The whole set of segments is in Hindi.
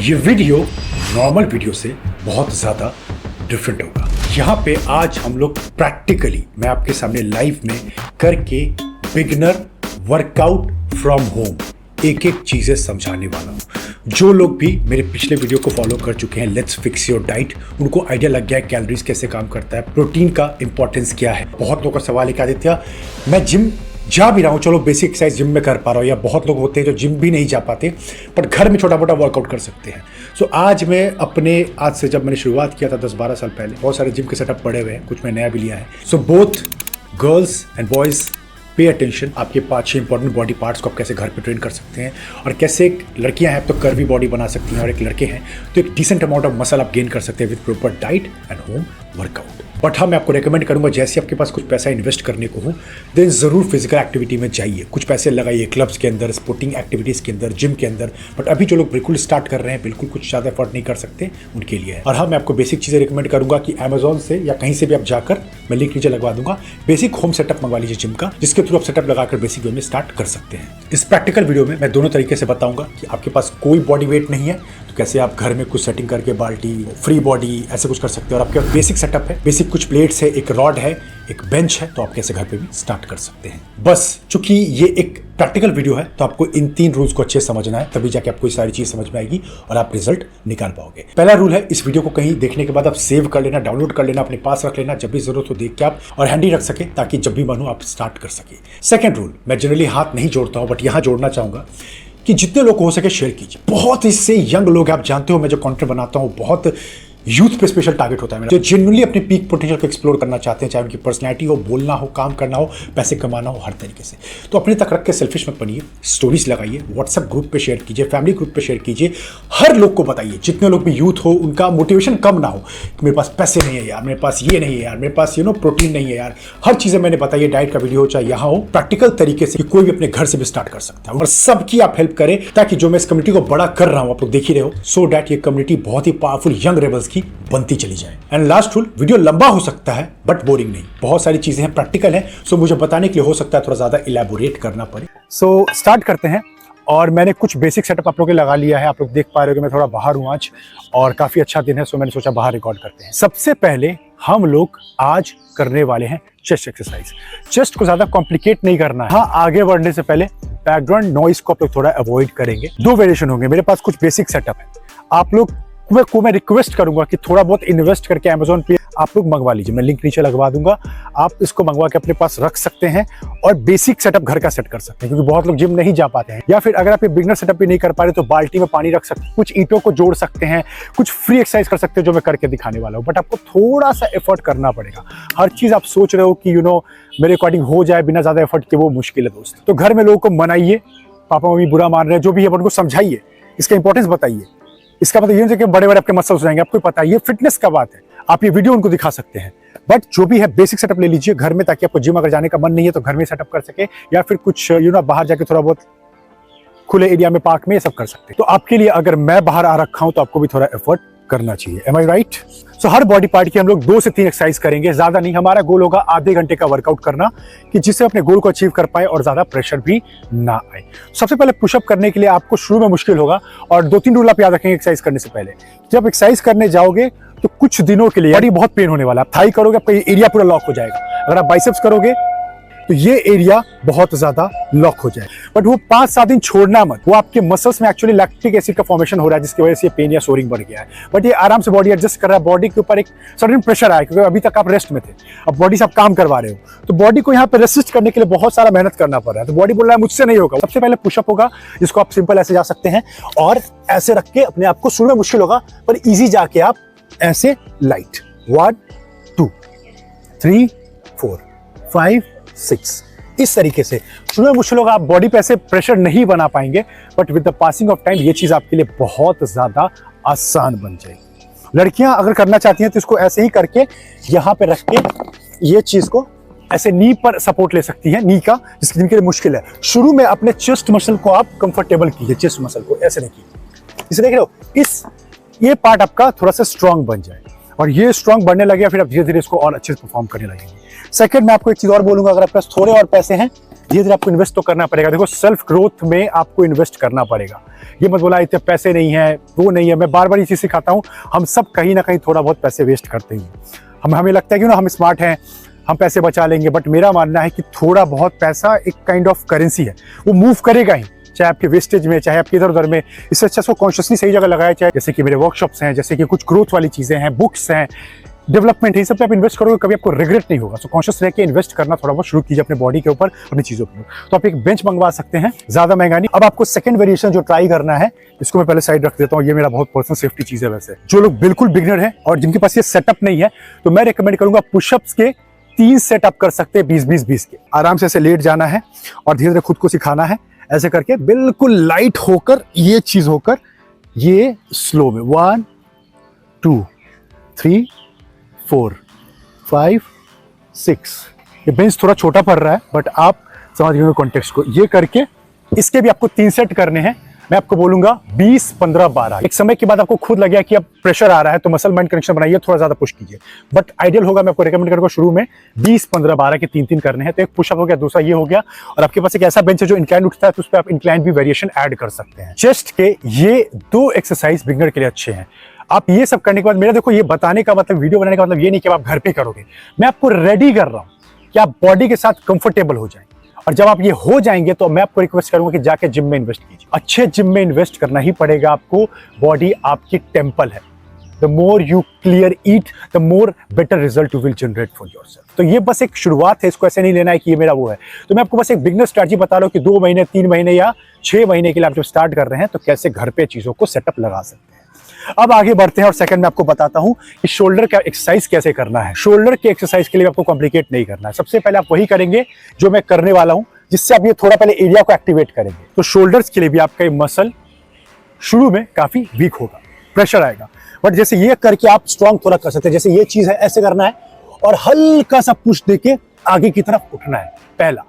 ये वीडियो नॉर्मल वीडियो से बहुत ज़्यादा डिफरेंट होगा। यहाँ पे आज हम लोग प्रैक्टिकली मैं आपके सामने लाइव में करके बिगिनर वर्कआउट फ्रॉम होम एक एक चीज़ें समझाने वाला हूँ। जो लोग भी मेरे पिछले वीडियो को फॉलो कर चुके हैं लेट्स फिक्स योर डाइट, उनको आइडिया लग गया है कैलोरीज कैसे काम करता है, प्रोटीन का इंपॉर्टेंस क्या है। बहुत लोगों का सवाल है कि आदित्य मैं जिम जा भी रहा हूँ, चलो बेसिक एक्सरसाइज जिम में कर पा रहा हूँ, या बहुत लोग होते हैं जो जिम भी नहीं जा पाते पर घर में छोटा मोटा वर्कआउट कर सकते हैं। सो आज मैं आज से जब मैंने शुरुआत किया था 10-12 साल पहले, बहुत सारे जिम के सेटअप पड़े हुए हैं, कुछ मैं नया भी लिया है। So both girls and boys pay attention, आपके 5-6 इंपॉर्टेंट बॉडी पार्ट्स को आप कैसे घर पे ट्रेन कर सकते हैं, और कैसे एक लड़कियां हैं तो कर्वी बॉडी बना सकती हैं और एक लड़के हैं तो एक डिसेंट अमाउंट ऑफ मसल आप गेन कर सकते हैं with proper diet and home workout. But हाँ, मैं आपको रेकमेंड करूंगा जैसे आपके पास कुछ पैसा इन्वेस्ट करने को हो देन ज़रूर फिजिकल एक्टिविटी में जाइए, कुछ पैसे लगाइए क्लब्स के अंदर, स्पोर्टिंग एक्टिविटीज़ के अंदर, जिम के अंदर। बट अभी जो लोग बिल्कुल स्टार्ट कर रहे हैं, बिल्कुल कुछ ज़्यादा एफर्ट नहीं कर सकते, उनके लिए है। और हाँ, मैं आपको बेसिक चीज़ें रिकमेंड करूंगा कि अमेजॉन से या कहीं से भी आप जाकर, मैं लिंक नीचे लगवा दूंगा, बेसिक होम सेटअप मंगवा लीजिए जिम का, जिसके थ्रू आप सेटअप लगाकर बेसिक वे में स्टार्ट कर सकते हैं। इस प्रैक्टिकल वीडियो में मैं दोनों तरीके से बताऊंगा कि आपके पास कोई बॉडी वेट नहीं है तो कैसे आप घर में कुछ सेटिंग करके बाल्टी, फ्री बॉडी ऐसे कुछ कर सकते हैं, और आपके पास बेसिक सेटअप है, बेसिक कुछ प्लेट्स है, एक रॉड है, एक बेंच है, तो आप कैसे घर पे भी स्टार्ट कर सकते हैं। बस चूंकि ये एक प्रैक्टिकल वीडियो है तो आपको इन 3 रूल्स को अच्छे से समझना है, तभी जाके आपको ये सारी चीज समझ में आएगी और आप रिजल्ट निकाल पाओगे। पहला रूल है, इस वीडियो को कहीं देखने के बाद आप सेव कर लेना, डाउनलोड कर लेना, अपने पास रख लेना, जब भी जरूरत हो देख के आप और हैंडी रख सके, ताकि जब भी मन हो आप स्टार्ट कर सके। सेकेंड रूल, मैं जनरली हाथ नहीं जोड़ता हूं बट यहां जोड़ना चाहूंगा कि जितने लोग हो सके शेयर कीजिए। बहुत इससे यंग लोग आप जानते हो, मैं जो कंटेंट बनाता हूं बहुत यूथ पे स्पेशल टारगेट होता है मेरा, जो जेन्युइनली अपने पीक पोटेंशियल को एक्सप्लोर करना चाहते हैं, चाहे उनकी पर्सनैलिटी हो, बोलना हो, काम करना हो, पैसे कमाना हो, हर तरीके से। तो अपने तक रख के सेल्फिश मत बनिए, स्टोरीज लगाइए, व्हाट्सएप ग्रुप पे शेयर कीजिए, फैमिली ग्रुप पे शेयर कीजिए, हर लोग को बताइए। जितने लोग भी यूथ हो उनका मोटिवेशन कम ना हो कि मेरे पास पैसे नहीं है यार, मेरे पास ये नहीं है यार, मेरे पास प्रोटीन नहीं है यार, हर चीज़ें मैंने बताइए। डाइट का वीडियो हो चाहे यहाँ हो, प्रैक्टिकल तरीके से कोई भी अपने घर से भी स्टार्ट कर सकता है, और सबकी आप हेल्प करें ताकि जो मैं इस कम्युनिटी को बड़ा कर रहा हूँ, आप लोग देख ही रहे हो, सो डैट ये कम्युनिटी बहुत ही पावरफुल यंग रेबल्स की बनती चली जाए। एंड लास्ट रूल, वीडियो लंबा हो सकता है बट बोरिंग नहीं, बहुत सारी चीजें हैं, प्रैक्टिकल है, सो मुझे बताने के लिए हो सकता है थोड़ा ज्यादा इलैबोरेट करना पड़े। सो स्टार्ट करते हैं। और मैंने कुछ बेसिक सेटअप आप लोगों के लगा लिया है, आप लोग देख पा रहे हो कि मैं थोड़ा बाहर हूँ आज और काफी अच्छा दिन है, सो मैंने सोचा बाहर रिकॉर्ड करते हैं। सबसे पहले हम लोग आज करने वाले हैं चेस्ट एक्सरसाइज। चेस्ट को ज्यादा कॉम्प्लिकेट नहीं करना है। हाँ, आगे बढ़ने से पहले बैकग्राउंड नॉइज को आप लोग थोड़ा अवॉइड करेंगे। 2 वेरिएशन होंगे, मेरे पास कुछ बेसिक सेटअप है, आप लोग मैं रिक्वेस्ट करूंगा कि थोड़ा बहुत इन्वेस्ट करके अमेजॉन पे आप लोग मंगवा लीजिए, मैं लिंक नीचे लगवा दूंगा, आप इसको मंगवा के अपने पास रख सकते हैं और बेसिक सेटअप घर का सेट कर सकते हैं, क्योंकि बहुत लोग जिम नहीं जा पाते हैं। या फिर अगर आप ये बिगनर सेटअप भी नहीं कर पा रहे तो बाल्टी में पानी रख सकते हैं, कुछ ईंटों को जोड़ सकते हैं, कुछ फ्री एक्सरसाइज कर सकते हैं जो मैं करके दिखाने वाला हूँ। बट आपको थोड़ा सा एफर्ट करना पड़ेगा। हर चीज आप सोच रहे हो कि मेरे अकॉर्डिंग हो जाए बिना ज्यादा एफर्ट के, वो मुश्किल है दोस्त। तो घर में लोगों को मनाइए, पापा मम्मी बुरा मान रहे हैं जो भी है, उनको समझाइए, इसका इंपॉर्टेंस बताइए। इसका मतलब ये नहीं कि बड़े बड़े आपके मसल्स हो जाएंगे, आपको पता है ये फिटनेस का बात है, आप ये वीडियो उनको दिखा सकते हैं। बट जो भी है बेसिक सेटअप ले लीजिए घर में, ताकि आपको जिम अगर जाने का मन नहीं है तो घर में सेटअप कर सके, या फिर कुछ बाहर जाके थोड़ा बहुत खुले एरिया में, पार्क में, ये सब कर सकते हैं। तो आपके लिए अगर मैं बाहर आ रखा हूं तो आपको भी थोड़ा एफर्ट करना चाहिए। एम आई राइट? सो हर बॉडी पार्ट की हम लोग 2 से 3 एक्सरसाइज करेंगे, ज्यादा नहीं। हमारा गोल होगा आधे घंटे का वर्कआउट करना, कि जिससे अपने गोल को अचीव कर पाए और ज्यादा प्रेशर भी ना आए। सबसे पहले पुशअप करने के लिए आपको शुरू में मुश्किल होगा, और 2-3 रूल आप याद रखेंगे एक्सरसाइज करने से पहले। जब एक्सरसाइज करने जाओगे तो कुछ दिनों के लिए बॉडी बहुत पेन होने वाला है। आप थाई करोगे, आपका एरिया पूरा लॉक हो जाएगा। अगर आप बाइसेप्स करोगे तो ये एरिया बहुत ज्यादा लॉक हो जाए। बट वो 5-7 दिन छोड़ना मत, वो आपके मसल्स में एक्चुअली लैक्टिक एसिड का फॉर्मेशन हो रहा है, जिसकी वजह से पेन या सोरिंग बढ़ गया है। बट ये आराम से बॉडी एडजस्ट कर रहा है, बॉडी के ऊपर एक सडन प्रेशर आया, क्योंकि अभी तक आप रेस्ट में थे, अब बॉडी से आप काम करवा रहे हो, तो बॉडी को यहाँ पे रेसिस्ट करने के लिए बहुत सारा मेहनत करना पड़ रहा है। तो बॉडी बोल रहा है मुझसे नहीं होगा। सबसे पहले पुशअप होगा, जिसको आप सिंपल ऐसे जा सकते हैं और ऐसे रख के अपने आप को, शुरू में मुश्किल होगा पर ईजी जाके आप ऐसे लाइट 1 2 3 4 5 6 इस तरीके से। शुरू में मुश्किल होगा, आप बॉडी पे ऐसे प्रेशर नहीं बना पाएंगे, but with the passing of time ये चीज आपके लिए बहुत ज्यादा आसान बन जाएगी। लड़कियां अगर करना चाहती हैं तो इसको ऐसे ही करके यहाँ पे रख के ये चीज को ऐसे नी पर सपोर्ट ले सकती हैं, नी का, जिनके लिए मुश्किल है। शुरू में अपने चेस्ट मसल को आप कंफर्टेबल कीजिए, चेस्ट मसल को ऐसे रखिए, इसे देख रहे हो, ये पार्ट आपका थोड़ा सा स्ट्रांग बन जाए, और ये स्ट्रांग बनने लगे फिर आप धीरे धीरे इसको और अच्छे से परफॉर्म करने लगेंगे। सेकंड, मैं आपको एक चीज और बोलूंगा, अगर आपके पास थोड़े और पैसे हैं धीरे धीरे आपको इन्वेस्ट तो करना पड़ेगा। देखो सेल्फ ग्रोथ में आपको इन्वेस्ट करना पड़ेगा। ये मत बोला इतने पैसे नहीं है, वो नहीं है। मैं बार बार ये चीज़ सिखाता हूँ, हम सब कहीं ना कहीं थोड़ा बहुत पैसे वेस्ट करते हैं। हमें लगता है कि ना हम स्मार्ट हैं, हम पैसे बचा लेंगे, बट मेरा मानना है कि थोड़ा बहुत पैसा एक काइंड ऑफ करेंसी है, वो मूव करेगा ही, चाहे आपके वेस्टेज में, चाहे आपके इधर उधर में। इससे अच्छा उसको कॉन्शियसली सही जगह लगाया, चाहे जैसे कि मेरे वर्कशॉप्स हैं, जैसे कि कुछ ग्रोथ वाली चीज़ें हैं, बुक्स हैं, डेवलपमेंट है, सब पे आप इन्वेस्ट करोगे, कभी आपको रिग्रेट नहीं होगा। सो कॉन्शियस रह के इन्वेस्ट करना थोड़ा बहुत शुरू कीजिए अपने बॉडी के ऊपर, अपनी चीज़ों के ऊपर। तो आप एक बेंच मंगवा सकते हैं, ज़्यादा महंगा नहीं। अब आपको सेकंड वेरिएशन जो ट्राई करना है, इसको मैं पहले साइड रख देता हूँ। ये मेरा बहुत पर्सनल सेफ्टी चीज़ है। वैसे जो लोग बिल्कुल बिगनर है और जिनके पास ये सेटअप नहीं है, तो मैं रिकमेंड करूंगा पुशअप्स के 3 सेट आप कर सकते हैं, 20-20-20 के। आराम से ऐसे लेट जाना है और धीरे धीरे खुद को सिखाना है, ऐसे करके बिल्कुल लाइट होकर, ये चीज होकर, ये स्लो में 1 2 3 4 5 6। ये बेंच थोड़ा छोटा पड़ रहा है, बट आप समझ गए कॉन्टेक्स्ट को। ये करके इसके भी आपको 3 सेट करने हैं। मैं आपको बोलूंगा 20 15 12। एक समय के बाद आपको खुद लगेगा कि अब प्रेशर आ रहा है, तो मसल माइंड कनेक्शन बनाइए, थोड़ा ज्यादा पुश कीजिए। बट आइडियल होगा, मैं आपको रिकमेंड करूंगा शुरू में 20 15 12 के 3-3 करने हैं। तो एक पुशअप हो गया, दूसरा ये हो गया, और आपके पास एक ऐसा बेंच है जो इंक्लाइन उठता है, तो उस पर आप इंक्लाइन भी वेरिएशन ऐड कर सकते हैं। चेस्ट के ये 2 एक्सरसाइज बिगनर के लिए अच्छे हैं। आप ये सब करने के बाद, मेरा देखो ये बताने का मतलब, वीडियो बनाने का मतलब ये नहीं कि आप घर पे करोगे, मैं आपको रेडी कर रहा हूं कि आप बॉडी के साथ कंफर्टेबल हो जाएं। और जब आप ये हो जाएंगे तो मैं आपको रिक्वेस्ट करूंगा कि जाके जिम में इन्वेस्ट कीजिए। अच्छे जिम में इन्वेस्ट करना ही पड़ेगा आपको। बॉडी आपकी टेम्पल है। The more you clear eat, the more better result you will generate for yourself. तो ये बस एक शुरुआत है, इसको ऐसे नहीं लेना है कि ये मेरा वो है। तो मैं आपको बस एक बिगनर स्ट्रैटेजी बता रहा हूं कि 2 महीने 3 महीने या 6 महीने के लिए आप जब स्टार्ट कर रहे हैं, तो कैसे घर पे चीजों को सेटअप लगा सकते हैं। अब आगे बढ़ते हैं और सेकंड में आपको बताता हूं कि शोल्डर का एक्सरसाइज कैसे करना है। शोल्डर के एक्सरसाइज के लिए आपको कॉम्प्लिकेट नहीं करना है। सबसे पहले आप वही करेंगे जो मैं करने वाला हूं, जिससे आप ये थोड़ा पहले एरिया को एक्टिवेट करेंगे। तो शोल्डर्स के लिए भी आपका ये मसल शुरू में काफी वीक होगा, प्रेशर आएगा, बट जैसे ये करके आप स्ट्रांग थोड़ा कर सकते हैं। जैसे ये चीज है, ऐसे करना है और हल्का सा पुश देके आगे की तरफ उठना है। पहला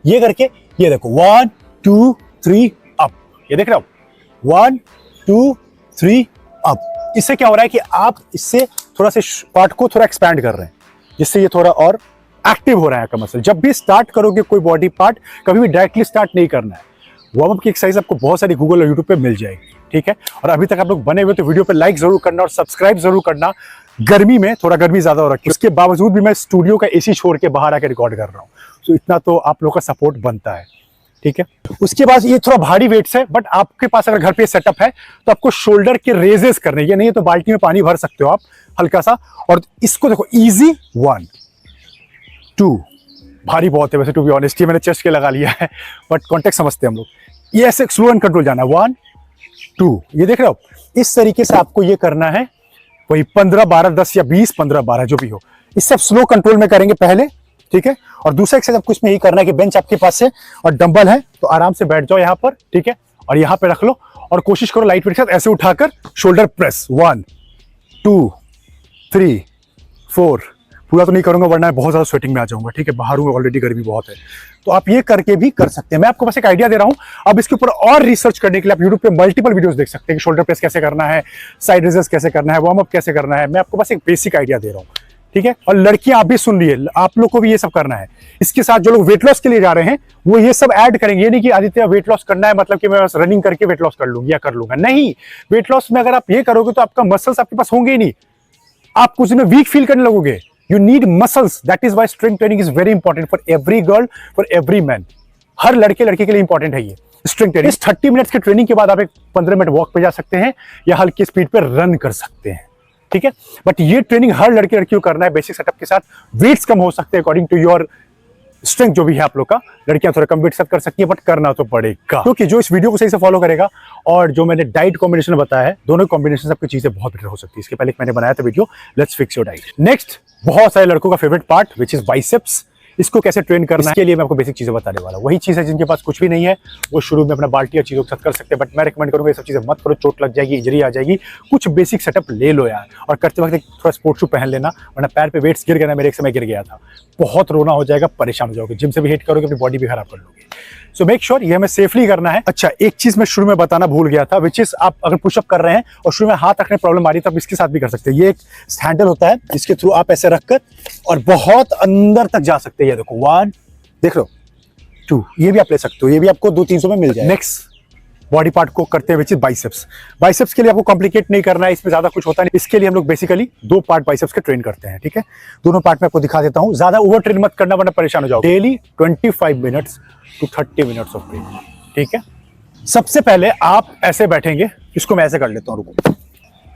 ये करके, ये देखो 1 2 3 अप, ये देख रहे हो 1 2 3 अप। इससे क्या हो रहा है कि आप इससे थोड़ा से पार्ट को थोड़ा एक्सपैंड कर रहे हैं, जिससे ये थोड़ा और एक्टिव हो रहा है आपका मसल। जब भी स्टार्ट करोगे कोई बॉडी पार्ट, कभी भी डायरेक्टली स्टार्ट नहीं करना है। वार्म अप की एक्सरसाइज आपको बहुत सारी गूगल और यूट्यूब पे मिल जाएगी, ठीक है। और अभी तक आप लोग बने हुए तो वीडियो पे लाइक जरूर करना और सब्सक्राइब जरूर करना। गर्मी में थोड़ा गर्मी ज्यादा हो रखी है, उसके बावजूद भी मैं स्टूडियो का एसी छोड़ के बाहर आकर रिकॉर्ड कर रहा हूँ। तो इतना तो आप लोग का सपोर्ट बनता है, ठीक है। उसके बाद ये थोड़ा भारी वेट्स है, बट आपके पास अगर घर पे सेटअप है तो आपको शोल्डर के रेजेस करने, ये नहीं है तो बाल्टी में पानी भर सकते हो आप हल्का सा। और इसको देखो, इजी 1 2, भारी बहुत है वैसे टू बी ऑनेस्ट, ये मैंने चेस्ट के लगा लिया है, बट कॉन्टेक्स्ट समझते हैं हम लोग। ये ऐसे स्लो एंड कंट्रोल जाना है 1 2, ये देख रहे हो। इस तरीके से आपको ये करना है, वही 15 12 10 या 20 15 12 जो भी हो। इससे आप स्लो कंट्रोल में करेंगे पहले, ठीक है। और दूसरा एक्सरसाइज आपको इसमें यही करना है कि बेंच आपके पास है और डंबल है, तो आराम से बैठ जाओ यहाँ पर, ठीक है, और यहाँ पे रख लो और कोशिश करो लाइट वेट के साथ ऐसे उठाकर शोल्डर प्रेस 1 2 3 4। पूरा तो नहीं करूंगा वरना बहुत ज्यादा स्वेटिंग में आ जाऊंगा, ठीक है, बाहर हूँ ऑलरेडी, गर्मी बहुत है। तो आप ये करके भी कर सकते हैं। मैं आपको बस एक आइडिया दे रहा हूं। अब इसके ऊपर और रिसर्च करने के लिए आप यूट्यूब पे मल्टीपल वीडियोस देख सकते हैं कि शोल्डर प्रेस कैसे करना है, साइड रेजेस कैसे करना है, वार्म अप कैसे करना है। मैं आपको बस एक बेसिक आइडिया दे रहा हूँ, ठीक है। और लड़कियां आप भी सुन रही है, आप लोग को भी ये सब करना है। इसके साथ जो लोग वेट लॉस के लिए जा रहे हैं वो ये सब ऐड करेंगे। ये नहीं कि आदित्य वेट लॉस करना है मतलब कि मैं बस रनिंग करके वेट लॉस कर लूंगी या कर लूंगा, नहीं। वेट लॉस में अगर आप ये करोगे तो आपका मसल्स आपके पास होंगे ही नहीं, आप कुछ दिन में वीक फील करने लगोगे। You need muscles. That is why strength training is very important for every girl, for every man. हर लड़के लड़की के लिए इंपॉर्टेंट है ये स्ट्रेंथ ट्रेनिंग। इस 30 मिनट्स के ट्रेनिंग के बाद आप एक 15 मिनट वॉक पे जा सकते हैं या हल्की स्पीड पे रन कर सकते हैं, ठीक है। बट ये ट्रेनिंग हर लड़के लड़की को करना है बेसिक सेटअप के साथ। वेट्स कम हो सकते हैं अकॉर्डिंग टू योर स्ट्रेंथ जो भी है आप लोग का। लड़कियां थोड़ा कम वेट सेट कर सकती है, बट करना तो पड़ेगा, क्योंकि जो इस वीडियो को सही से फॉलो करेगा और जो मैंने डाइट कॉम्बिनेशन बताया है, दोनों कॉम्बिनेशन आपकी चीजें बहुत बेटर हो सकती है। इसके पहले मैंने बनाया था video, let's fix your diet. Next, बहुत सारे लड़कों का favourite part which is biceps. इसको कैसे ट्रेन करना है, इसके लिए मैं आपको बेसिक चीजें बताने वाला हूं। वही चीज है जिनके पास कुछ भी नहीं है, वो शुरू में अपना बाल्टी या चीजों के साथ कर सकते हैं, बट मैं रिकमेंड करूंगा ये सब चीजें मत करो, चोट लग जाएगी, इंजरी आ जाएगी। कुछ बेसिक सेटअप ले लो यार, और करते वक्त थोड़ा स्पोर्ट्स शू पहन लेना, वरना पैर पे वेट्स गिर गया ना, मेरे एक समय गिर गया था, बहुत रोना हो जाएगा, परेशान हो जाओगे, जिम से भी हिट करोगे, अपनी बॉडी भी खराब कर लोगे। सो मेक श्योर ये हमें सेफली करना है। अच्छा, एक चीज मैं शुरू में बताना भूल गया था, विच इज आप अगर पुशअप कर रहे हैं और शुरू में हाथ रखने प्रॉब्लम आ रही है, तो आप इसके साथ भी कर सकते हैं। ये एक हैंडल होता है जिसके थ्रू आप ऐसे रखकर और बहुत अंदर तक जा सकते हैं। ये देखो 1, देख लो 2, ये भी आप ले सकते हो, ये भी आपको 200-300 में मिल जाएगा। नेक्स्ट बॉडी पार्ट को करते हैं विच इज बाइसेप्स। बाइसेप्स के लिए आपको कॉम्प्लिकेट नहीं करना है, इसमें ज्यादा कुछ होता नहीं। इसके लिए हम लोग बेसिकली 2 पार्ट बाइसेप्स के ट्रेन करते हैं, ठीक है। दोनों पार्ट में आपको दिखा देता हूं, ज्यादा ओवर ट्रेन मत करना वरना परेशान हो जाओ। Daily 25 minutes to 30 minutes of train, ठीक है। सबसे पहले आप ऐसे बैठेंगे, इसको मैं ऐसे कर लेता हूँ, रुको।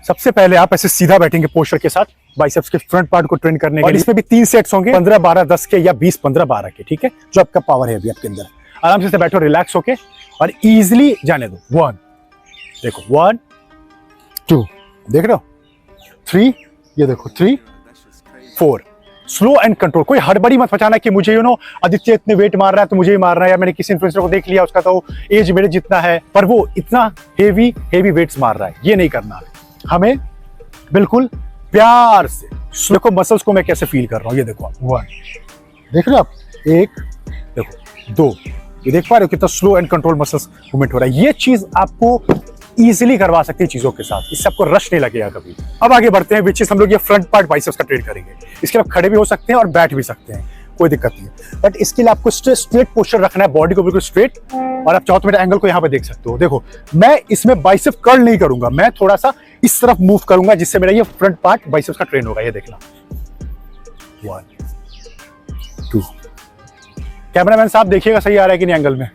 सबसे पहले आप ऐसे सीधा बैठेंगे पोस्चर के साथ, बाइसेप्स के फ्रंट पार्ट को ट्रेन करने के लिए। इसमें भी 3 सेट्स होंगे, 15, 12, 10 के या 20, 15, 12 के, ठीक है। जो आपका पावर है अभी आपके अंदर, आराम से बैठो, रिलैक्स होके और इजीली जाने दो। 1, देखो 1 2, देख रहे हो 3, ये देखो 3 4, स्लो एंड कंट्रोल। कोई हड़बड़ी मत मचाना कि मुझे आदित्य इतने वेट मार रहा है तो मुझे ही मार रहा है, या मैंने किसी इन्फ्लुएंसर को देख लिया उसका तो एज मेरे जितना है पर वो इतना हेवी वेट्स मार रहा है, ये नहीं करना है हमें। बिल्कुल प्यार से देखो मसल्स को मैं कैसे फील कर रहा हूँ, ये देखो आप 1, देख रहे हो आप 1, देखो 2, ये देख पा रहे हो कितना slow and control muscles movement हो रहा है। ये चीज आपको इजीली करवा सकती है चीजों के साथ, इससे आपको रश नहीं लगेगा कभी। अब आगे बढ़ते हैं, विच इज हम लोग ये फ्रंट पार्ट बाइसेप्स का ट्रेन करेंगे। इसके लिए आप खड़े भी हो सकते हैं और बैठ भी सकते हैं, कोई दिक्कत नहीं है। बट इसके लिए आपको स्ट्रेट पोस्चर रखना है, बॉडी को बिल्कुल स्ट्रेट। और आप चाहो तो मेरे एंगल को यहाँ पे देख सकते हो, देखो मैं इसमें बाइसेप कर्ल नहीं करूंगा, मैं थोड़ा सा इस तरफ मूव करूंगा जिससे मेरा ये फ्रंट पार्ट बाइसेप्स का ट्रेन होगा। ये देखना 1 2, कैमरामैन साहब देखिएगा सही आ रहा है कि नहीं एंगल में।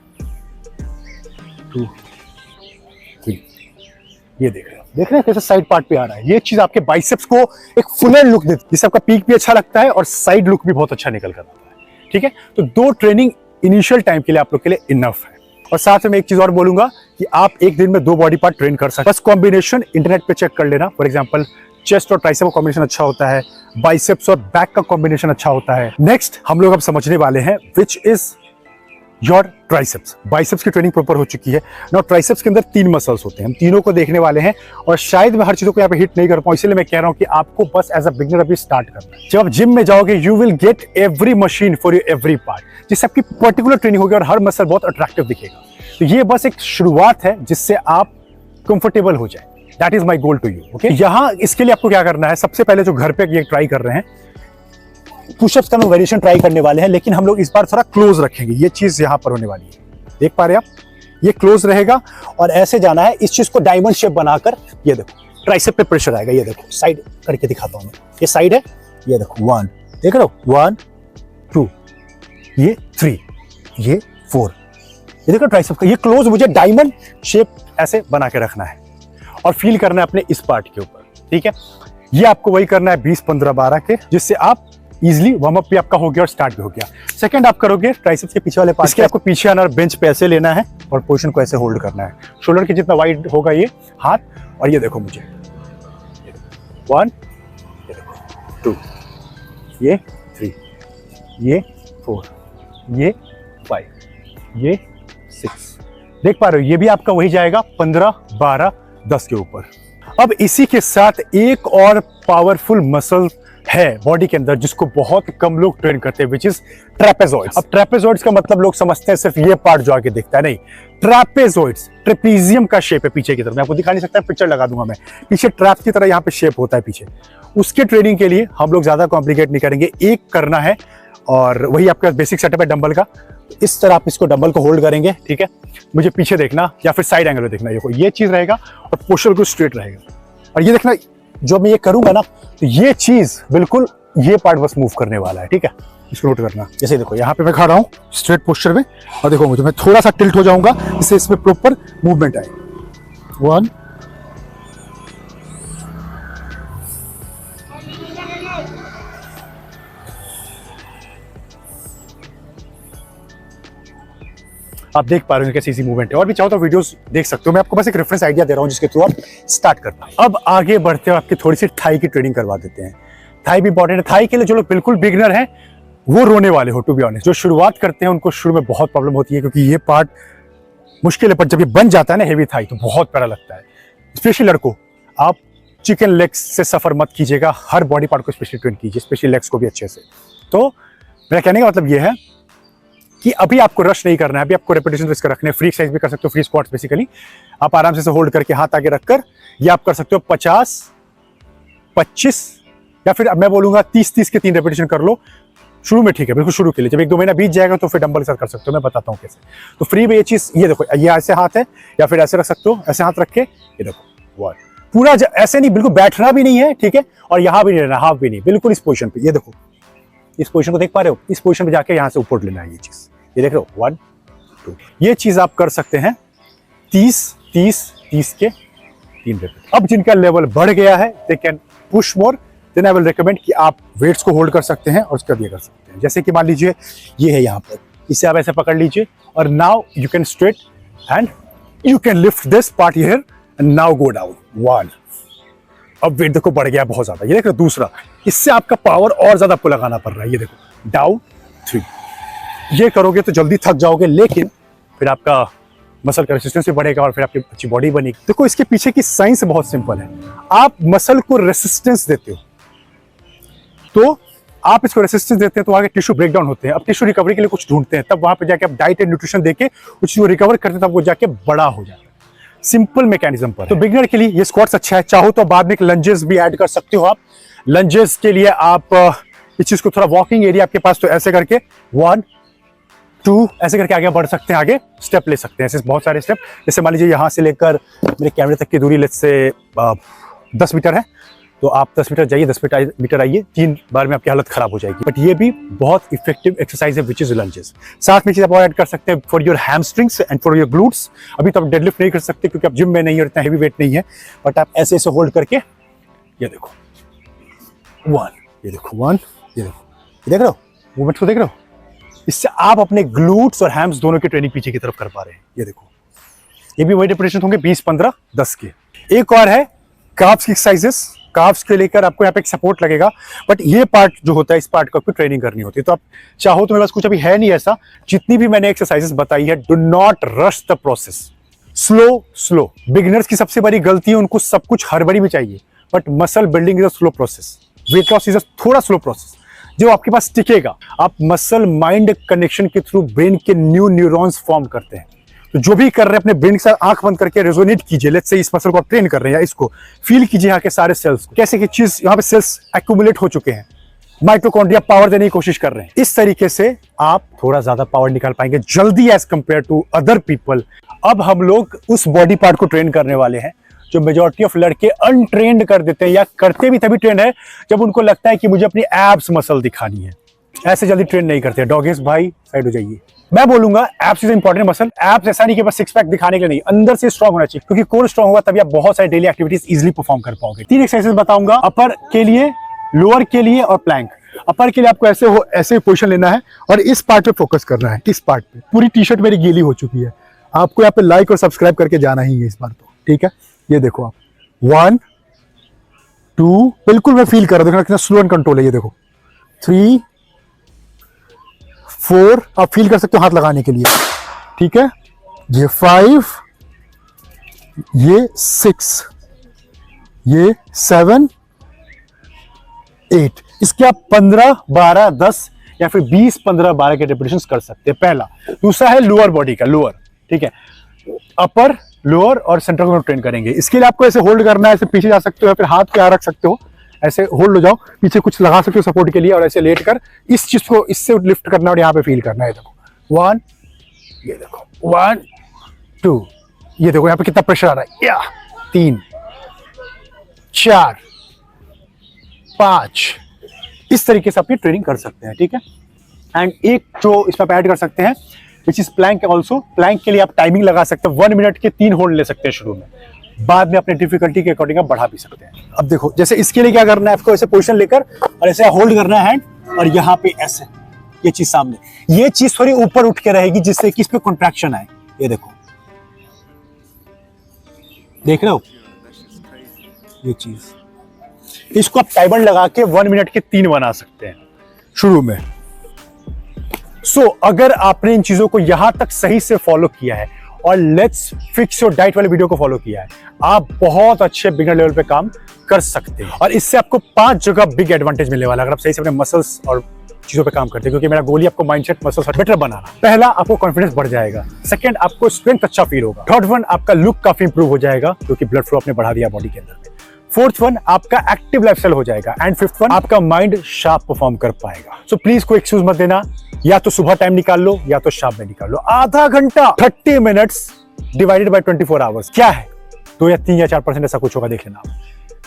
2 3, ये देख रहे हैं कैसे साइड पार्ट पे आ रहा है। ये चीज आपके बाइसेप्स को एक फुलर लुक देती है, जिससे आपका पीक भी अच्छा लगता है और साइड लुक भी बहुत अच्छा निकल कर आता है, ठीक है। तो 2 ट्रेनिंग इनिशियल टाइम के लिए आप लोग के लिए इनफ है। और साथ में मैं एक चीज और बोलूंगा कि आप एक दिन में 2 बॉडी पार्ट ट्रेन कर सकते हैं। बस कॉम्बिनेशन इंटरनेट पे चेक कर लेना। फॉर एग्जांपल चेस्ट और ट्राइसेप का कॉम्बिनेशन अच्छा होता है, बाइसेप्स और बैक का कॉम्बिनेशन अच्छा होता है। नेक्स्ट हम लोग अब समझने वाले हैं which is your triceps. Biceps की ट्रेनिंग प्रॉपर हो चुकी है। नाउ ट्राइसेप्स के अंदर 3 मसल्स होते हैं, हम तीनों को देखने वाले हैं और शायद मैं हर चीजों को यहाँ पे हिट नहीं कर पाऊं, इसलिए मैं कह रहा हूं कि आपको बस एज अ बिगिनर अभी स्टार्ट करना है। जब आप जिम में जाओगे you will get every machine for your every part, जिससे आपकी पर्टिकुलर ट्रेनिंग होगी और हर मसल बहुत अट्रैक्टिव दिखेगा। तो ये बस एक शुरुआत है जिससे आप कंफर्टेबल हो जाए। That is my goal to you, okay. यहाँ इसके लिए आपको क्या करना है, सबसे पहले जो घर पे ये ट्राई कर रहे हैं, पुशअप्स का हम वेरिएशन ट्राई करने वाले हैं, लेकिन हम लोग इस बार थोड़ा क्लोज रखेंगे। ये चीज यहाँ पर होने वाली है, देख पा रहे हैं आप, ये क्लोज रहेगा और ऐसे जाना है। इस चीज को डायमंड शेप बनाकर, ये देखो ट्राइसेप पे प्रेशर आएगा। ये देखो साइड करके दिखाता हूं मैं, ये साइड है, ये देखो 1, देख रहे हो 1 2, ये 3, ये 4, ये देखो ट्राइसेप का ये क्लोज मुझे डायमंड शेप ऐसे बना के रखना है और फील करना है अपने इस पार्ट के ऊपर, ठीक है। ये आपको वही करना है 20 15 12 के, जिससे आप इजीली वार्म अप भी आपका हो गया और स्टार्ट भी हो गया। सेकंड आप करोगे ट्राइसेप्स के पीछे वाले पार्ट, इसके आपको पीछे आना और बेंच पे ऐसे लेना है और पोजीशन को ऐसे होल्ड करना है। शोल्डर के जितना वाइड होगा ये हाथ, और ये देखो मुझे 1, ये देखो 2, ये 3, ये 4, ये 5, ये 6, देख पा रहे हो। ये भी आपका वही जाएगा 15 12 10 के ऊपर। अब इसी के साथ एक और पावरफुल मसल है बॉडी के अंदर जिसको बहुत कम लोग ट्रेन करते हैं, विच इज ट्रेपेजॉइड्स। अब ट्रेपेजॉइड्स का मतलब लोग समझते हैं सिर्फ ये पार्ट जो आगे दिखता है, नहीं। ट्रेपेजॉइड्स ट्रेपीजियम का शेप है पीछे की तरफ, मैं आपको दिखा नहीं सकता, पिक्चर लगा दूंगा मैं। पीछे ट्रैप की तरह यहाँ पे शेप होता है पीछे। उसके ट्रेनिंग के लिए हम लोग ज्यादा कॉम्प्लिकेट नहीं करेंगे, एक करना है और वही आपका बेसिक सेटअप है डंबल का। इस तरह आप इसको डंबल को होल्ड करेंगे, ठीक है। मुझे पीछे देखना या फिर साइड एंगल में देखना, ये चीज रहेगा और पोस्चर को स्ट्रेट रहेगा। और ये देखना जो मैं ये करूंगा ना, तो ये चीज बिल्कुल ये पार्ट बस मूव करने वाला है, ठीक है। इसको नोट करना। जैसे देखो यहाँ पे मैं खड़ा हूं स्ट्रेट पोस्चर में और देखो मुझे मैं थोड़ा सा टिल्ट हो जाऊंगा, इससे इसमें प्रॉपर मूवमेंट आए। 1 आप देख पा रहे हो कैसी इजी मूवमेंट है। और भी चाहो तो वीडियोस देख सकते हो, मैं आपको बस एक रेफरेंस आइडिया दे रहा हूं जिसके थ्रू आप स्टार्ट करना। अब आगे बढ़ते हो, आपकी थोड़ी सी थाई की ट्रेनिंग करवा देते हैं। थाई भी इंपॉर्टेंट है। थाई के लिए जो लोग बिल्कुल बिगिनर हैं वो रोने वाले हो, टू बी ऑनेस्ट। जो शुरुआत करते हैं उनको शुरू में बहुत प्रॉब्लम होती है क्योंकि ये पार्ट मुश्किल है, पर जब ये बन जाता है ना हेवी थाई तो बहुत प्यारा लगता है। स्पेशली लड़कों, आप चिकन लेग्स से सफर मत कीजिएगा, हर बॉडी पार्ट को स्पेशली ट्रेन कीजिए, स्पेशली लेग्स को भी अच्छे से। तो मेरा कहने का मतलब ये है कि अभी आपको रश नहीं करना है, अभी आपको रेपिटेशन इसका रखने। फ्री एक्सरसाइज भी कर सकते हो, फ्री स्क्वाट्स बेसिकली आप आराम से होल्ड करके हाथ आगे रखकर ये आप कर सकते हो 50 25 या फिर मैं बोलूंगा 30 के 3 रेपिटेशन कर लो। शुरू में ठीक है, बिल्कुल शुरू के लिए। जब 1-2 महीना बीत जाएगा तो फिर डंबल के साथ कर सकते हो, मैं बताता हूँ कैसे। तो फ्री में ये चीज, ये देखो, ये ऐसे हाथ है या फिर ऐसे रख सकते हो, ऐसे हाथ रख के ये देखो 1 पूरा ऐसे नहीं, बिल्कुल बैठना भी नहीं है, ठीक है, और यहाँ भी नहीं रहना, हाफ भी नहीं, बिल्कुल इस पोजीशन पे। ये देखो, इस पोजीशन को देख पा रहे हो, इस पोजीशन पे जाके यहाँ से ऊपर लेना है ये चीज, ये देख रहे हो 1 2। ये चीज आप कर सकते हैं 30 के 3 रेपिटेशन। अब जिनका लेवल बढ़ गया है, they can push more, then I will recommend कि आप वेट्स को होल्ड कर सकते हैं और उसका भी कर सकते हैं। जैसे कि मान लीजिए ये है यहाँ पर, इसे आप ऐसे पकड़ लीजिए और now you can straight and you can lift this part here and now go down 1। अब वेट देखो बढ़ गया बहुत ज्यादा, ये देखो दूसरा, इससे आपका पावर और ज्यादा आपको लगाना पड़ रहा है। ये देखो डाउन 3। ये करोगे तो जल्दी थक जाओगे, लेकिन फिर आपका मसल का रेसिस्टेंस भी बढ़ेगा और फिर आपकी अच्छी बॉडी बनेगी। देखो इसके पीछे की साइंस बहुत सिंपल है। आप मसल को रेसिस्टेंस देते हो, तो आप इसको रेसिस्टेंस देते हैं तो आगे टिश्यू ब्रेकडाउन होते हैं। अब टिश्यू रिकवरी के लिए कुछ ढूंढते हैं, तब वहां पे जाके आप डाइट एंड न्यूट्रिशन देके कुछ रिकवर करते हैं, तब वो जाके बड़ा हो जाता है। सिंपल मैकेनिज्म पर। तो बिगिनर के लिए ये स्क्वाट्स अच्छा है। चाहो तो बाद में लंजेस भी ऐड कर सकते हो आप। लंजेस के लिए आप इस चीज को थोड़ा वॉकिंग एरिया आपके पास, तो ऐसे करके 1 2 ऐसे करके आगे बढ़ सकते हैं, आगे स्टेप ले सकते हैं, ऐसे बहुत सारे स्टेप। जैसे मान लीजिए यहाँ से लेकर मेरे कैमरे तक की दूरी लेट्स से 10 मीटर है, तो आप 10 मीटर जाइए, 10 मीटर आइए, 3 बार में आपकी हालत खराब हो जाएगी। बट ये भी बहुत इफेक्टिव एक्सरसाइज है विच इज लंजेस। साथ में चीज आप और ऐड कर सकते हैं for your hamstrings and for your glutes. अभी तो आप डेडलिफ्ट नहीं कर सकते क्योंकि आप जिम में नहीं, और इतना हैवी वेट नहीं है, बट आप ऐसे ऐसे होल्ड करके ये देखो 1, ये देखो 1, ये देखो, ये देख रहे हो मूवमेंट को, देख रहे हो। इससे आप अपने ग्लूट्स और हैम्स दोनों की ट्रेनिंग पीछे की तरफ कर पा रहे हैं। ये देखो, ये भी वही रेपिटेशन होंगे 20 15 10 के। एक और है काफ्स की एक्सरसाइजेस। काफ्स के लेकर आपको यहाँ पे एक सपोर्ट लगेगा, बट ये पार्ट जो होता है, इस पार्ट को आपको ट्रेनिंग करनी होती है। तो आप चाहो तो मेरे पास कुछ अभी है नहीं ऐसा। जितनी भी मैंने एक्सरसाइजेस बताई है, do not rush the process, slow. Beginners की सबसे बड़ी गलती है, उनको सब कुछ हड़बड़ी में चाहिए, but muscle building is a slow process, weight loss is a थोड़ा स्लो प्रोसेस जो आपके पास टिकेगा। आप मसल माइंड कनेक्शन के थ्रू ब्रेन के न्यू न्यूरॉन्स फॉर्म करते हैं। तो जो भी कर रहे हैं अपने ब्रेन के साथ आंख बंद करके रेजोनेट कीजिए। लेट्स से इस मसल को आप ट्रेन कर रहे हैं, या इसको फील कीजिए यहाँ के सारे सेल्स को, कैसे कि चीज यहाँ पे सेल्स एक्यूमुलेट हो चुके हैं, माइटोकॉन्ड्रिया पावर देने की कोशिश कर रहे हैं। इस तरीके से आप थोड़ा ज्यादा पावर निकाल पाएंगे जल्दी as compare to other people. अब हम लोग उस बॉडी पार्ट को ट्रेन करने वाले हैं जो मेजॉरिटी ऑफ लड़के अनट्रेंड कर देते हैं, या करते भी तभी ट्रेंड है जब उनको लगता है कि मुझे अपनी एब्स मसल दिखानी है। ऐसे जल्दी ट्रेन नहीं करते। डॉगेस भाई साइड हो जाइए। मैं बोलूंगा abs is important muscle. Abs ऐसा नहीं कि बस 6 पैक दिखाने के लिए नहीं, अंदर से स्ट्रांग होना चाहिए, क्योंकि कोर स्ट्रांग होगा तभी आप बहुत सारी डेली एक्टिविटीज इजीली परफॉर्म कर पाओगे। 3 एक्सरसाइजेस बताऊंगा, अपर के लिए, लोअर के लिए और प्लैंक। अपर के लिए आपको ऐसे पोजीशन लेना है और इस पार्ट पे फोकस करना है, इस पार्ट पे। पूरी टी शर्ट मेरी गीली हो चुकी है, आपको यहाँ पे लाइक और सब्सक्राइब करके जाना ही है इस बार तो, ठीक है। ये देखो आप 1 2, बिल्कुल मैं फील कर रहा हूं, देखना कितना स्लो एंड कंट्रोल है। ये देखो 3 4, आप फील कर सकते हो हाथ लगाने के लिए, ठीक है। ये 5, ये 6, ये 7 8। इसके आप 15 12 10 या फिर 20 15 12 के रेपिटेशंस कर सकते हैं, पहला। दूसरा है लोअर बॉडी का, लोअर, ठीक है। अपर, लोअर और सेंट्रल को ट्रेन करेंगे। इसके लिए आपको ऐसे होल्ड करना है, ऐसे पीछे जा सकते हो, या फिर हाथ पे रख सकते हो, ऐसे होल्ड हो जाओ, पीछे कुछ लगा सकते हो सपोर्ट के लिए, और ऐसे लेट कर इस चीज को इससे लिफ्ट करना और यहाँ पे फील करना है। देखो 1, ये देखो 1 2, ये देखो यहाँ पे कितना प्रेशर आ रहा है, या 3 4 5। इस तरीके से अपनी ट्रेनिंग कर सकते हैं, ठीक है। एंड एक जो इसमें ऐड कर सकते हैं which is plank also. Plank के लिए आप टाइमिंग लगा सकते हैं, 1 मिनट के 3 होल्ड ले सकते हैं शुरू में, बाद में अपने डिफिकल्टी के अकॉर्डिंग आप बढ़ा भी सकते हैं। अब देखो, जैसे इसके लिए क्या करना है, आपको ऐसे पोजीशन लेकर और ऐसे होल्ड करना है हैंड, और यहाँ पे ऐसे ये चीज सामने, ये चीज थोड़ी ऊपर उठ के रहेगी जिससे कि इस पे कॉन्ट्रैक्शन आए। ये देखो, देख रहे हो ये चीज, इसको आप टाइमर लगा के 1 मिनट के 3 बना सकते हैं शुरू में। अगर आपने इन चीजों को यहां तक सही से फॉलो किया है और लेट्स फिक्स योर डाइट वाले वीडियो को फॉलो किया है, आप बहुत अच्छे बिगिनर लेवल पे काम कर सकते हैं। और इससे आपको 5 जगह बिग एडवांटेज मिलने वाला है अगर आप सही से अपने मसल्स और चीजों पे काम करते हैं, क्योंकि मेरा गोल ही आपको माइंडसेट, मसल्स बेटर बनाना। पहला, आपको कॉन्फिडेंस बढ़ जाएगा। सेकंड, आपको स्ट्रेंथ अच्छा फील होगा। थर्ड वन, आपका लुक काफी इंप्रूव हो जाएगा क्योंकि ब्लड फ्लो आपने बढ़ा दिया बॉडी के अंदर में। फोर्थ वन आपका एक्टिव लाइफस्टाइल हो जाएगा एंड फिफ्थ वन आपका माइंड शार्प परफॉर्म कर पाएगा। सो प्लीज कोई एक्सक्यूज मत देना, या तो सुबह टाइम निकाल लो या तो शाम में निकाल लो। आधा घंटा 30 मिनट्स डिवाइडेड बाय 24 आवर्स क्या है, 2 या 3 या 4% ऐसा कुछ होगा, देख लेना।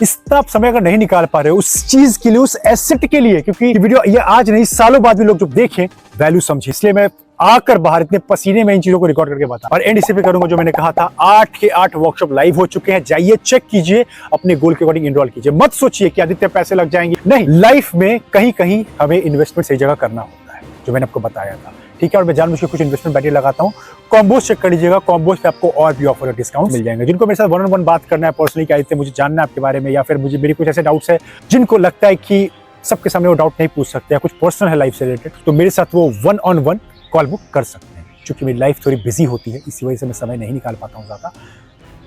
इतना आप समय अगर नहीं निकाल पा रहे हो उस चीज के लिए, उस एसेट के लिए, क्योंकि वीडियो ये आज नहीं सालों बाद भी लोग जब देखें वैल्यू समझे, इसलिए मैं आकर बाहर इतने पसीने में इन चीजों को रिकॉर्ड करके बता। और एंड इसी पे करूंगा जो मैंने कहा था, 8 के 8 वर्कशॉप लाइव हो चुके हैं, जाइए चेक कीजिए, अपने गोल के अकॉर्डिंग इनरोल कीजिए। मत सोचिए कि आदित्य पैसे लग जाएंगे, नहीं, लाइफ में कहीं कहीं हमें इन्वेस्टमेंट सही जगह करना होता है, जो मैंने आपको बताया था, ठीक है। और मैं जानबूझ के कुछ इन्वेस्टमेंट बैटरी लगाता हूँ। कॉम्बोज चेक कर लीजिएगा, कॉम्बोज पे आपको और भी ऑफर और डिस्काउंट मिल जाएंगे। जिनको मेरे साथ 1-on-1 बात करना है पर्सनली, क्या आदित्य मुझे जानना है आपके बारे में, या फिर मुझे मेरे कुछ ऐसे डाउट्स है जिनको लगता है कि सबके सामने वो डाउट नहीं पूछ सकते, या कुछ पर्सनल है लाइफ से रिलेटेड, तो मेरे साथ वो 1-on-1 कॉल बुक कर सकते हैं। क्योंकि मेरी लाइफ थोड़ी बिजी होती है, इसी वजह से मैं समय नहीं निकाल पाता हूँ ज़्यादा,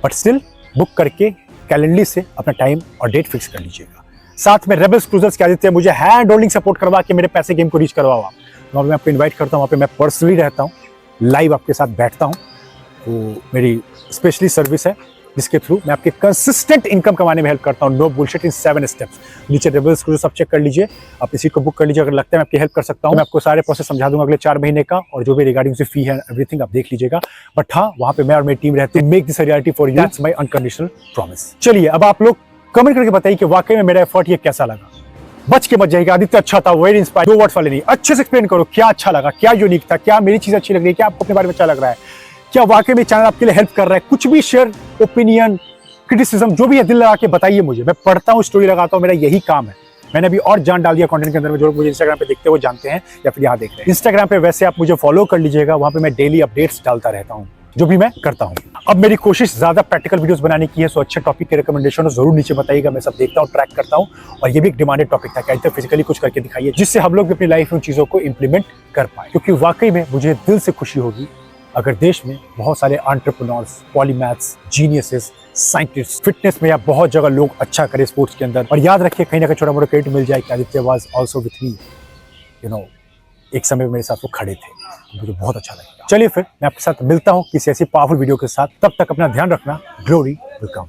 बट स्टिल बुक करके कैलेंडर से अपना टाइम और डेट फिक्स कर लीजिएगा। साथ में रेबल्स क्रूजर्स क्या देते हैं, मुझे हैंड होल्डिंग सपोर्ट करवा के मेरे पैसे गेम को रीच करवाओ आप, वहाँ पे मैं आपको इन्वाइट करता हूँ। वहाँ पे मैं पर्सनली रहता हूँ, लाइव आपके साथ बैठता हूँ। वो मेरी स्पेशली सर्विस है जिसके थ्रू मैं आपके कंसिस्टेंट इनकम कमाने में हेल्प करता हूँ। नो बुलशिट इन 7 स्टेप्स। नीचे रेबल्स क्रूजर्स सब चेक कर लीजिए, आप इसी को बुक कर लीजिए। अगर लगता है मैं आपकी हेल्प कर सकता हूँ, मैं आपको सारे प्रोसेस समझा दूंगा अगले 4 महीने का, और जो भी रिगार्डिंग से फी है एवरीथिंग आप देख लीजिएगा। बट हाँ, वहाँ पे मैं और मेरी टीम रहती है। Make this a reality for you, that's my unconditional promise. चलिए अब आप लोग कमेंट करके बताइए कि वाकई में मेरा एफर्ट ये कैसा लगा। बच के मत जाइएगा, आदित्य अच्छा था, वेरी इंस्पायर, 2 वर्ड्स वाले नहीं, अच्छे से एक्सप्लेन करो क्या अच्छा लगा, क्या यूनिक था, क्या मेरी चीज अच्छी लग रही है, क्या आपको अपने बारे में अच्छा लग रहा है, क्या वाकई में चैनल आपके लिए हेल्प कर रहा है। कुछ भी शेयर, ओपिनियन, क्रिटिसिज्म जो भी है दिल लगा के बताइए मुझे। मैं पढ़ता हूँ, स्टोरी लगाता हूँ, मेरा यही काम है। मैंने अभी और जान डाल दिया कंटेंट के अंदर में, जो लोग मुझे इंस्टाग्राम पे देखते हैं वो जानते हैं, या फिर यहाँ देख रहे हैं। इंस्टाग्राम पे वैसे आप मुझे फॉलो कर लीजिएगा, वहाँ पे मैं डेली अपडेट्स डालता रहता हूँ, जो भी मैं करता हूँ। अब मेरी कोशिश ज्यादा प्रैक्टिकल वीडियोस बनाने की है, सो अच्छे टॉपिक के रिकमेंडेशन जरूर नीचे बताइएगा, मैं सब देखता हूँ, ट्रैक करता हूँ। और ये भी एक डिमांडेड टॉपिक था कि आदित्य फिजिकली कुछ करके दिखाइए, जिससे हम लोग भी अपनी लाइफ में उन चीजों को इंप्लीमेंट कर पाए। क्योंकि वाकई में मुझे दिल से खुशी होगी अगर देश में बहुत सारे एंटरप्रेन्योर्स, पॉलीमैथ्स, जीनियसेस, साइंटिस्ट, फिटनेस में या बहुत जगह लोग अच्छा करें स्पोर्ट्स के अंदर। और याद रखिए कहीं ना कहीं छोटा मोटा क्रेडिट मिल जाए कि Aditya was also with me, you know, एक समय मेरे साथ वो खड़े थे, मुझे बहुत अच्छा लगेगा। चलिए फिर मैं आपके साथ मिलता हूँ किसी ऐसी पावरफुल वीडियो के साथ, तब तक अपना ध्यान रखना। Glory will come.